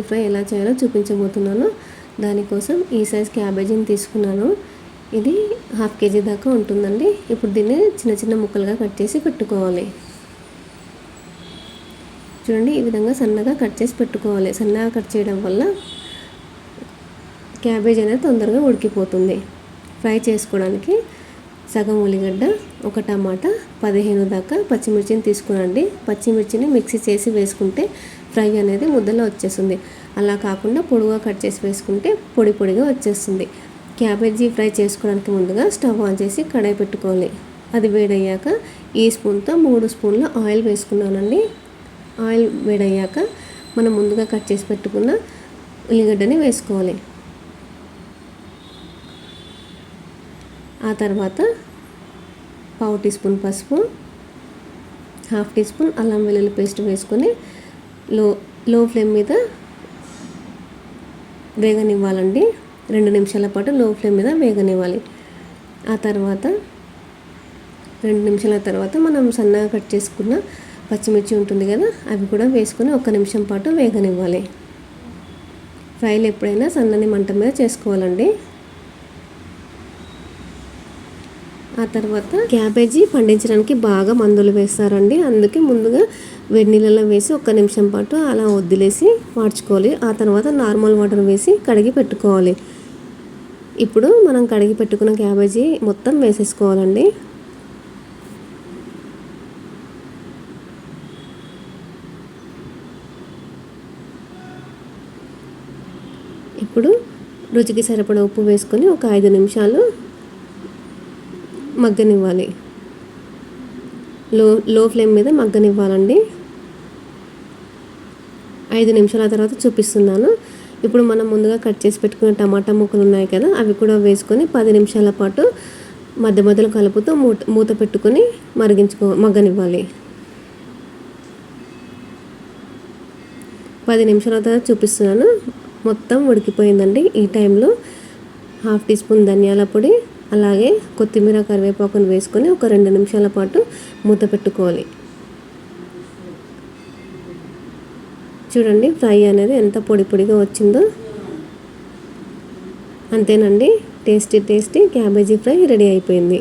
Fry ఎలా చేయాలో చూపించబోతున్నాను. దానికోసం ఈ సైజ్ క్యాబేజీని తీసుకున్నాను. ఇది 1/2 kg దాకా ఉంటుందండి. ఇప్పుడు దీన్ని చిన్న చిన్న ముక్కలుగా కట్ చేసి పెట్టుకోవాలి. చూడండి, ఈ విధంగా సన్నగా కట్ చేసి పెట్టుకోవాలి. సన్నగా కట్ చేయడం వల్ల క్యాబేజ్ అనేది తొందరగా ఉడికిపోతుంది. ఫ్రై చేసుకోవడానికి సగం ఉల్లిగడ్డ, ఒక టమాటా, 15 దాకా పచ్చిమిర్చిని తీసుకునండి. పచ్చిమిర్చిని మిక్సీ చేసి వేసుకుంటే ఫ్రై అనేది ముద్దలో వచ్చేస్తుంది. అలా కాకుండా పొడుగా కట్ చేసి వేసుకుంటే పొడి పొడిగా వచ్చేస్తుంది. క్యాబేజీ ఫ్రై చేసుకోవడానికి ముందుగా స్టవ్ ఆన్ చేసి కడాయి పెట్టుకోవాలి. అది వేడయ్యాక ఈ స్పూన్తో 3 స్పూన్ల ఆయిల్ వేసుకున్నానండి. ఆయిల్ వేడయ్యాక మనం ముందుగా కట్ చేసి పెట్టుకున్న ఉల్లిగడ్డని వేసుకోవాలి. ఆ తర్వాత 1/2 టీ స్పూన్ పసుపు, 1/2 టీ స్పూన్ అల్లం వెల్లుల్లి పేస్ట్ వేసుకొని లో ఫ్లేమ్ మీద వేగనివ్వాలండి. 2 నిమిషాల పాటు లో ఫ్లేమ్ మీద వేగనివ్వాలి. ఆ తర్వాత 2 నిమిషాల తర్వాత మనం సన్నగా కట్ చేసుకున్న పచ్చిమిర్చి ఉంటుంది కదా, అవి కూడా వేసుకొని 1 నిమిషం పాటు వేగనివ్వాలి. ఫ్రైలు ఎప్పుడైనా సన్నని మంట మీద చేసుకోవాలండి. ఆ తర్వాత క్యాబేజీ పండించడానికి బాగా మందులు వేస్తారండి. అందుకే ముందుగా వేడి నీళ్ళలో వేసి 1 నిమిషం పాటు అలా వదిలేసి మార్చుకోవాలి. ఆ తర్వాత నార్మల్ వాటర్ వేసి కడిగి పెట్టుకోవాలి. ఇప్పుడు మనం కడిగి పెట్టుకున్న క్యాబేజీ మొత్తం వేసేసుకోవాలండి. ఇప్పుడు రుచికి సరిపడా ఉప్పు వేసుకొని ఒక 5 నిమిషాలు మగ్గనివ్వాలి. లో ఫ్లేమ్ మీద మగ్గనివ్వాలండి. 5 నిమిషాల తర్వాత చూపిస్తున్నాను. ఇప్పుడు మనం ముందుగా కట్ చేసి పెట్టుకున్న టమాటా ముక్కలు ఉన్నాయి కదా, అవి కూడా వేసుకొని 10 నిమిషాల పాటు మధ్య మధ్యలో కలుపుతూ మూత పెట్టుకొని మగ్గనివ్వాలి. 10 నిమిషాల తర్వాత చూపిస్తున్నాను. మొత్తం ఉడికిపోయిందండి. ఈ టైంలో 1/2 టీ స్పూన్ ధనియాల పొడి, అలాగే కొత్తిమీర, కరివేపాకును వేసుకొని ఒక 2 నిమిషాల పాటు మూత పెట్టుకోవాలి. చూడండి, ఫ్రై అనేది ఎంత పొడి పొడిగా వచ్చిందో. అంతేనండి, టేస్టీ క్యాబేజీ ఫ్రై రెడీ అయిపోయింది.